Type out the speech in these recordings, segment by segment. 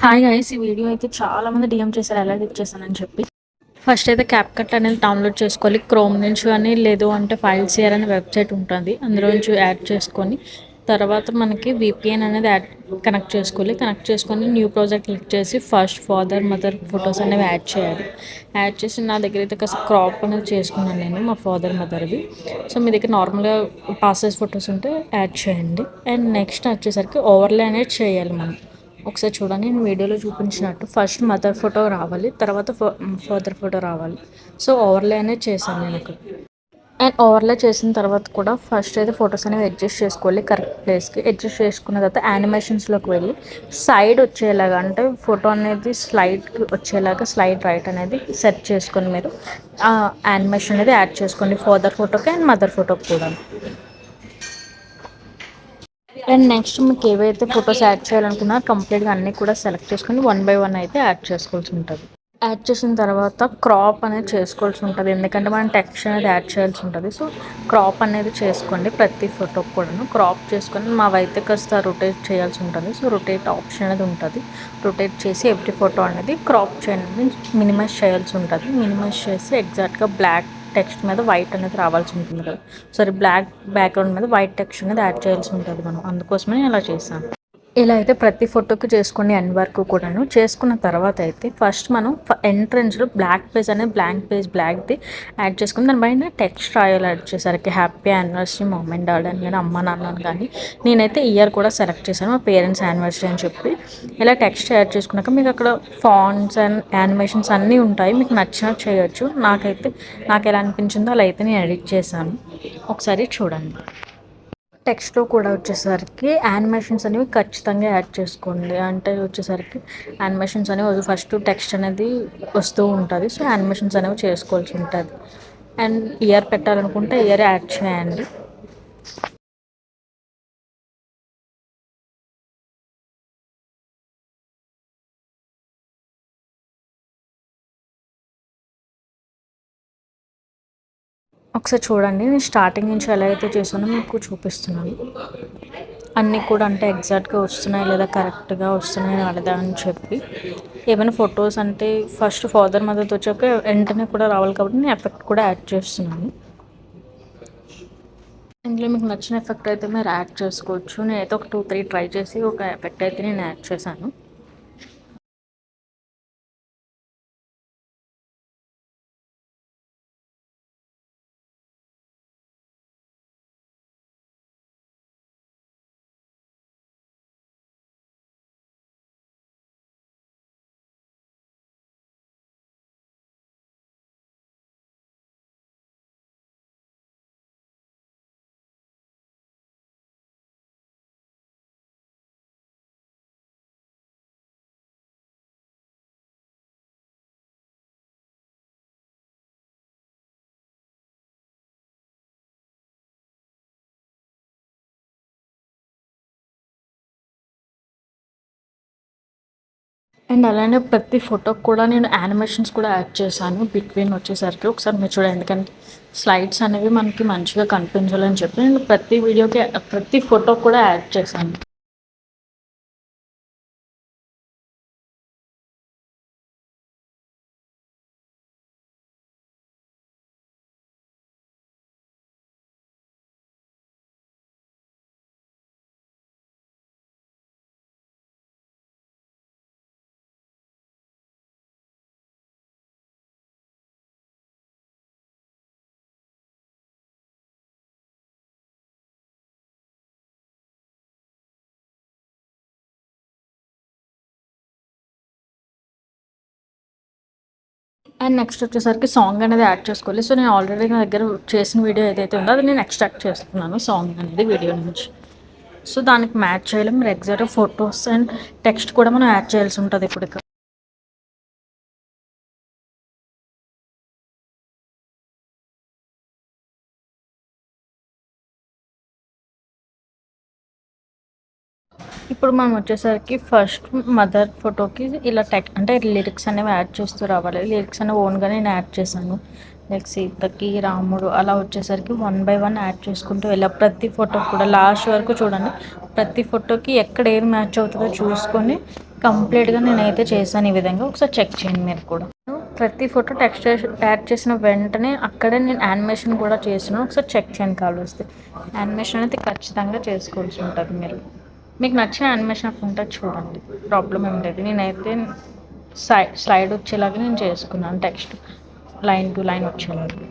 Hi guys, ఈ video అయితే చాలా మంది డిఎం చేశారు ఎలా ఎడిట్ చేశానని చెప్పి. ఫస్ట్ అయితే క్యాప్కట్ అనేది డౌన్లోడ్ చేసుకోవాలి క్రోమ్ నుంచి, కానీ లేదు అంటే ఫైల్స్ షేర్ అనే వెబ్సైట్ ఉంటుంది, అందులో నుంచి యాడ్ చేసుకొని తర్వాత మనకి విపిఎన్ అనేది కనెక్ట్ చేసుకోవాలి. కనెక్ట్ చేసుకొని న్యూ ప్రాజెక్ట్ క్లిక్ చేసి ఫస్ట్ ఫాదర్ మదర్ ఫొటోస్ అనేవి యాడ్ చేయాలి. యాడ్ చేసి నా దగ్గర అయితే కాస్త క్రాప్ అనేది చేసుకున్నాను నేను మా ఫాదర్ మదర్వి. సో మీ దగ్గర నార్మల్గా పాసెస్ ఫొటోస్ ఉంటే యాడ్ చేయండి. అండ్ నెక్స్ట్ వచ్చేసరికి ఓవర్లే అనేది చేయాలి మనం. ఒకసారి చూడండి, నేను వీడియోలో చూపించినట్టు ఫస్ట్ మదర్ ఫోటో రావాలి, తర్వాత ఫాదర్ ఫోటో రావాలి. సో ఓవర్లే అనేది చేశాను నేను అక్కడ. అండ్ ఓవర్లే చేసిన తర్వాత కూడా ఫస్ట్ అయితే ఫొటోస్ అనేవి అడ్జస్ట్ చేసుకోవాలి కరెక్ట్ ప్లేస్కి. అడ్జస్ట్ చేసుకున్న తర్వాత యానిమేషన్స్లోకి వెళ్ళి సైడ్ వచ్చేలాగా, అంటే ఫోటో అనేది స్లైడ్కి వచ్చేలాగా స్లైడ్ రైట్ అనేది సెట్ చేసుకొని మీరు యానిమేషన్ అనేది యాడ్ చేసుకోండి ఫాదర్ ఫోటోకి అండ్ మదర్ ఫోటోకి కూడా. అండ్ నెక్స్ట్ మీకు ఏవైతే ఫొటోస్ యాడ్ చేయాలనుకున్నారో కంప్లీట్గా అన్నీ కూడా సెలెక్ట్ చేసుకొని వన్ బై వన్ అయితే యాడ్ చేసుకోవాల్సి ఉంటుంది. యాడ్ చేసిన తర్వాత క్రాప్ అనేది చేసుకోవాల్సి ఉంటుంది, ఎందుకంటే మనం టెక్స్ట్ అనేది యాడ్ చేయాల్సి ఉంటుంది. సో క్రాప్ అనేది చేసుకోండి ప్రతి ఫోటోకి కూడాను. క్రాప్ చేసుకొని మావైతే కాస్త రొటేట్ చేయాల్సి ఉంటుంది. సో రొటేట్ ఆప్షన్ అనేది ఉంటుంది, రొటేట్ చేసి ఎవ్రీ ఫోటో అనేది క్రాప్ చేయండి, మినిమైజ్ చేయాల్సి ఉంటుంది. మినిమైజ్ చేసి ఎగ్జాక్ట్గా బ్లాక్ టెక్స్ట్ మీద వైట్ అనేది రావాల్సి ఉంటుంది కదా, సారీ బ్లాక్ బ్యాక్గ్రౌండ్ మీద వైట్ టెక్స్ట్ అనేది యాడ్ చేయాల్సి ఉంటుంది మనం, అందుకోసమే నేను ఇలా చేశాను. ఇలా అయితే ప్రతి ఫోటోకి చేసుకోండి ఎండ్ వరకు కూడాను. చేసుకున్న తర్వాత అయితే ఫస్ట్ మనం ఎంట్రన్స్లో బ్లాక్ పేజ్ అనేది బ్లాంక్ పేజ్ బ్లాక్ది యాడ్ చేసుకుని దానిపైన టెక్స్ట్ రాయాలి. యాడ్ చేసరికి happy anniversary mum and dad అని కానీ అమ్మ నాన్న కానీ, నేనైతే ఇయర్ కూడా సెలెక్ట్ చేశాను మా పేరెంట్స్ యానివర్సరీ అని చెప్పి. ఇలా టెక్స్ట్ యాడ్ చేసుకున్నాక మీకు అక్కడ ఫాంట్స్ అండ్ యానిమేషన్స్ అన్నీ ఉంటాయి, మీకు నచ్చినట్టు చేయొచ్చు. నాకు ఎలా అనిపించిందో అలా అయితే నేను ఎడిట్ చేశాను, ఒకసారి చూడండి. టెక్స్ట్లో కూడా వచ్చేసరికి యానిమేషన్స్ అనేవి ఖచ్చితంగా యాడ్ చేసుకోండి. అంటే వచ్చేసరికి యానిమేషన్స్ అనేవి ఫస్ట్ టెక్స్ట్ అనేది వస్తూ ఉంటుంది, సో యానిమేషన్స్ అనేవి చేసుకోవాల్సి ఉంటుంది. అండ్ ఇయర్ పెట్టాలనుకుంటే ఇయర్ యాడ్ చేయండి. ఒకసారి చూడండి, నేను స్టార్టింగ్ నుంచి ఎలా అయితే చేసానో మీకు చూపిస్తున్నాను. అన్నీ కూడా అంటే ఎగ్జాక్ట్గా వస్తున్నాయి లేదా కరెక్ట్గా వస్తున్నాయి రాలేదా అని చెప్పి. ఏమైనా ఫొటోస్ అంటే ఫస్ట్ ఫాదర్ మదర్తో వచ్చాక వెంటనే కూడా రావాలి కాబట్టి నేను ఎఫెక్ట్ కూడా యాడ్ చేస్తున్నాను. ఇందులో మీకు నచ్చిన ఎఫెక్ట్ అయితే మీరు యాడ్ చేసుకోవచ్చు. నేనైతే ఒక 2-3 ట్రై చేసి ఒక ఎఫెక్ట్ అయితే నేను యాడ్ చేశాను. అండ్ అలానే ప్రతి ఫోటోకి కూడా నేను యానిమేషన్స్ కూడా యాడ్ చేశాను బిట్వీన్ వచ్చేసరికి. ఒకసారి మీరు చూడండి, ఎందుకంటే స్లైడ్స్ అనేవి మనకి మంచిగా కనిపించాలని చెప్పి నేను ప్రతి వీడియోకి ప్రతి ఫోటోకి కూడా యాడ్ చేశాను. అండ్ నెక్స్ట్ వచ్చేసరికి సాంగ్ అనేది యాడ్ చేసుకోవాలి. సో నేను ఆల్రెడీ నా దగ్గర చేసిన వీడియో ఏదైతే ఉందో అది నేను ఎక్స్ట్రాక్ట్ చేస్తున్నాను సాంగ్ అనేది వీడియో నుంచి. సో దానికి మ్యాచ్ చేయాలి మీరు ఎగ్జాక్ట్గా ఫొటోస్ అండ్ టెక్స్ట్ కూడా మనం యాడ్ చేయాల్సి ఉంటుంది ఇప్పుడు. ఇప్పుడు మనం వచ్చేసరికి ఫస్ట్ మదర్ ఫోటోకి ఇలా అంటే లిరిక్స్ అనేవి యాడ్ చేస్తూ రావాలి. లిరిక్స్ అనేవి ఓన్గా నేను యాడ్ చేశాను. లైక్ సీతకి రాముడు అలా వచ్చేసరికి వన్ బై వన్ యాడ్ చేసుకుంటూ వెళ్ళా. ప్రతి ఫోటోకి కూడా లాస్ట్ వరకు చూడండి, ప్రతి ఫోటోకి ఎక్కడ ఏది మ్యాచ్ అవుతుందో చూసుకొని కంప్లీట్గా నేనైతే చేశాను ఈ విధంగా, ఒకసారి చెక్ చేయండి మీరు కూడా. ప్రతి ఫోటో టెక్స్ట్ యాడ్ చేసిన వెంటనే అక్కడే నేను యానిమేషన్ కూడా చేస్తున్నాను, ఒకసారి చెక్ చేయండి కావాల్సి. యానిమేషన్ అయితే ఖచ్చితంగా చేసుకోవాల్సి ఉంటుంది. మీకు నచ్చిన యానిమేషన్ అక్కడ ఉంటుంది చూడండి, ప్రాబ్లం ఏం లేదు. నేనైతే స్లైడ్ వచ్చేలాగా నేను చేసుకున్నాను, టెక్స్ట్ లైన్ టు లైన్ వచ్చేలాగా.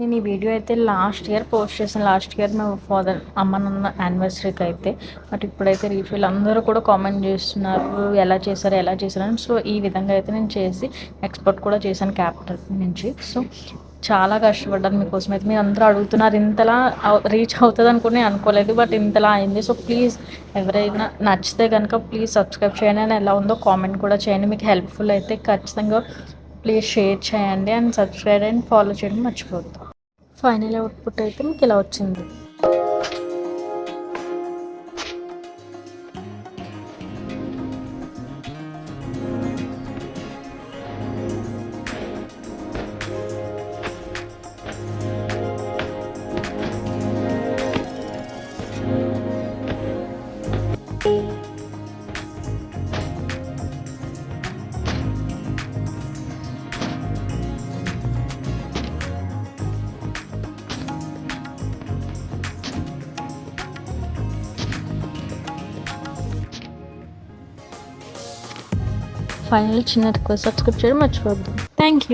నేను ఈ వీడియో అయితే లాస్ట్ ఇయర్ పోస్ట్ చేశాను. లాస్ట్ ఇయర్ మా ఫాదర్ అమ్మ నాన్న యానివర్సరీకి అయితే. బట్ ఇప్పుడైతే రీఫిల్ అందరూ కూడా కామెంట్ చేస్తున్నారు, ఎలా చేశారు ఎలా చేశారు అని. సో ఈ విధంగా అయితే నేను చేసి ఎక్స్పోర్ట్ కూడా చేశాను క్యాపిటల్ నుంచి. సో చాలా కష్టపడ్డాను మీకోసం అయితే. మీరు అందరూ అడుగుతున్నారు, ఇంతలా రీచ్ అవుతుంది అనుకుని అనుకోలేదు, బట్ ఇంతలా అయింది. సో ప్లీజ్ ఎవరైనా నచ్చితే కనుక ప్లీజ్ సబ్స్క్రైబ్ చేయండి, అని ఎలా ఉందో కామెంట్ కూడా చేయండి. మీకు హెల్ప్ఫుల్ అయితే ఖచ్చితంగా ప్లీజ్ షేర్ చేయండి అండ్ సబ్స్క్రైబ్ అండ్ ఫాలో చేయడం మర్చిపోవద్దు. ఫైనల్ అవుట్పుట్ అయితే మీకు ఇలా వచ్చింది. ఫైనల్ చిన్న రిక్వెస్ట్, సబ్స్క్రైబ్ చేయడం మర్చిపోవద్దు. Thank you.